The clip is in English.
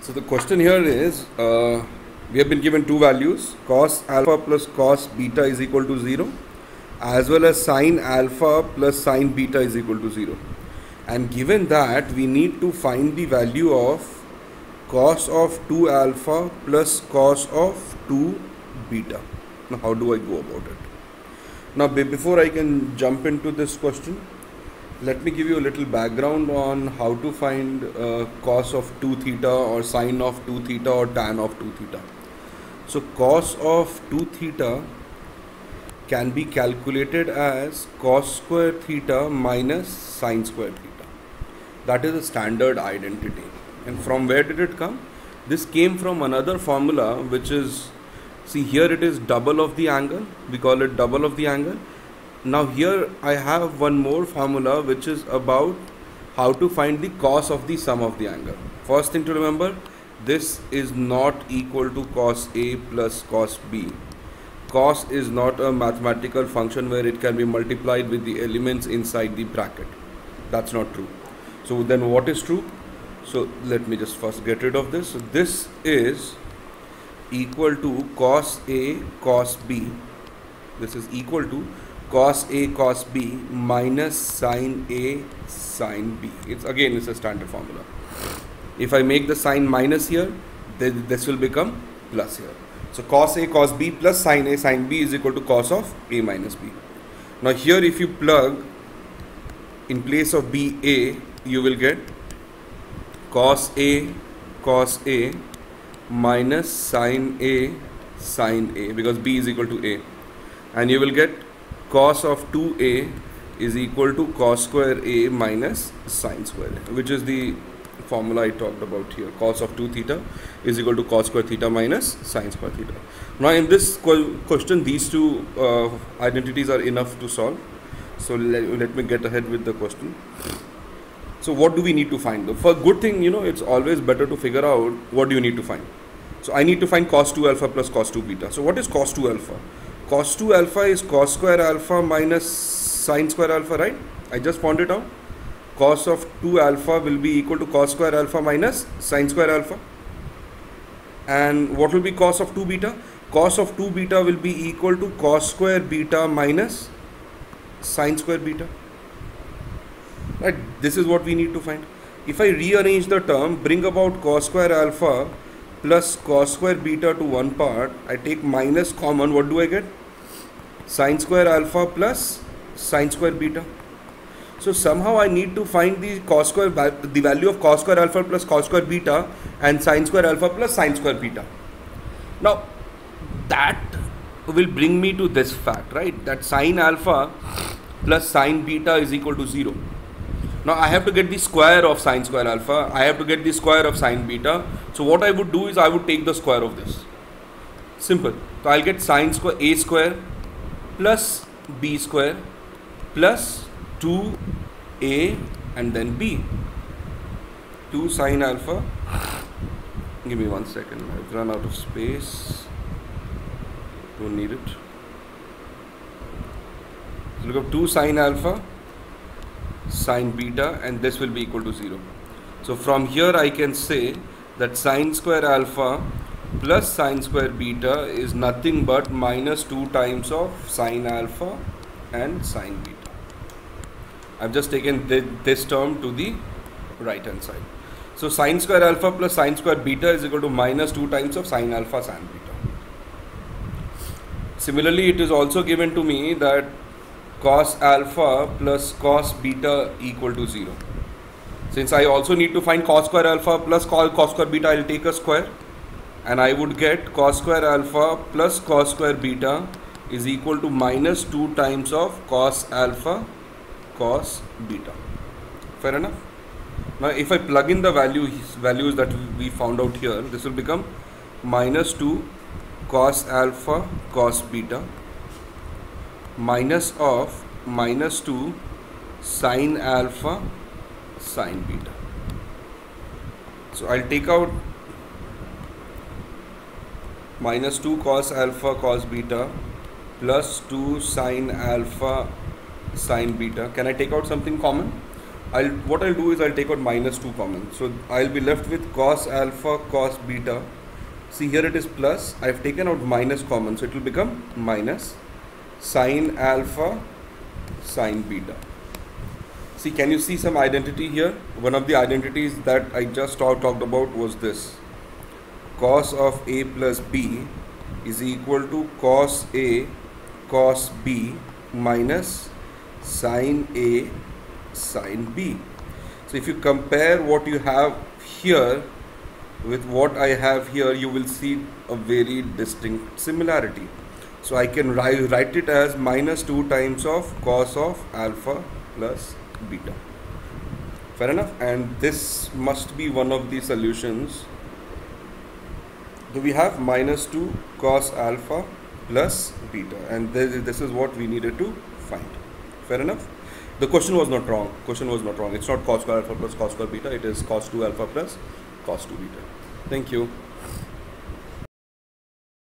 So the question here is, we have been given two values, cos alpha plus cos beta is equal to 0, as well as sin alpha plus sin beta is equal to 0. And given that, we need to find the value of cos of 2 alpha plus cos of 2 beta. Now how do I go about it? Now before I can jump into this question, let me give you a little background on how to find cos of 2 theta or sin of 2 theta or tan of 2 theta. So cos of 2 theta can be calculated as cos square theta minus sin square theta. That is a standard identity. And from where did it come? This came from another formula, which is, see here it is double of the angle. We call it double of the angle. Now here I have one more formula which is about how to find the cos of the sum of the angle. First thing to remember, this is not equal to cos A plus cos B. Cos is not a mathematical function where it can be multiplied with the elements inside the bracket. That's not true. So then what is true? So let me just first get rid of this. So this is equal to cos A cos B. This is equal to cos A cos B minus sin A sin B. It's a standard formula. If I make the sign minus here, then this will become plus here. So cos A cos B plus sin A sin B is equal to cos of A minus B. Now here if you plug in place of B A, you will get cos A minus sin A sin A, because B is equal to A, and you will get cos of 2A is equal to cos square A minus sin square A, which is the formula I talked about here. Cos of 2 theta is equal to cos square theta minus sin square theta. Now in this question, these two identities are enough to solve. So let me get ahead with the question. So what do we need to find? For good thing, it's always better to figure out what do you need to find. So I need to find cos 2 alpha plus cos 2 beta. So what is cos 2 alpha? Cos 2 alpha is cos square alpha minus sin square alpha, right? I just found it out. Cos of 2 alpha will be equal to cos square alpha minus sin square alpha. And what will be cos of 2 beta? Cos of 2 beta will be equal to cos square beta minus sin square beta. Right? This is what we need to find. If I rearrange the term, bring about cos square alpha plus cos square beta to one part, I take minus common, what do I get? Sin square alpha plus sin square beta. So somehow I need to find the value of cos square alpha plus cos square beta and sin square alpha plus sin square beta. Now that will bring me to this fact, right? That sin alpha plus sin beta is equal to 0. Now I have to get the square of sin square alpha. I have to get the square of sin beta. So what I would do is I would take the square of this. Simple. So I'll get sin square A square plus B square plus 2A and then B. 2 sin alpha. Give me 1 second. I've run out of space. Don't need it. So look up 2 sin alpha sin beta, and this will be equal to 0. So from here I can say that sin square alpha plus sin square beta is nothing but minus 2 times of sin alpha and sin beta. I've just taken this term to the right hand side. So sin square alpha plus sin square beta is equal to minus 2 times of sin alpha sin beta. Similarly, it is also given to me that cos alpha plus cos beta equal to 0. Since I also need to find cos square alpha plus cos square beta, I will take a square and I would get cos square alpha plus cos square beta is equal to minus 2 times of cos alpha cos beta. Fair enough? Now if I plug in the values that we found out here, this will become minus 2 cos alpha cos beta minus of minus 2 sin alpha sin beta. So I'll take out minus 2 cos alpha cos beta plus 2 sin alpha sin beta. Can I take out something common? what I'll do is I'll take out minus 2 common. So I'll be left with cos alpha cos beta. See, here it is plus. I've taken out minus common, so it will become minus sine alpha sine beta. See, can you see some identity here? One of the identities that I just talked about was this. Cos of a plus b is equal to cos a cos b minus sine a sine b. So if you compare what you have here with what I have here, you will see a very distinct similarity. So I can write it as minus 2 times of cos of alpha plus beta. Fair enough? And this must be one of the solutions. So we have minus 2 cos alpha plus beta, and this is what we needed to find. Fair enough? The question was not wrong. It's not cos square alpha plus cos square beta. It is cos 2 alpha plus cos 2 beta. Thank you.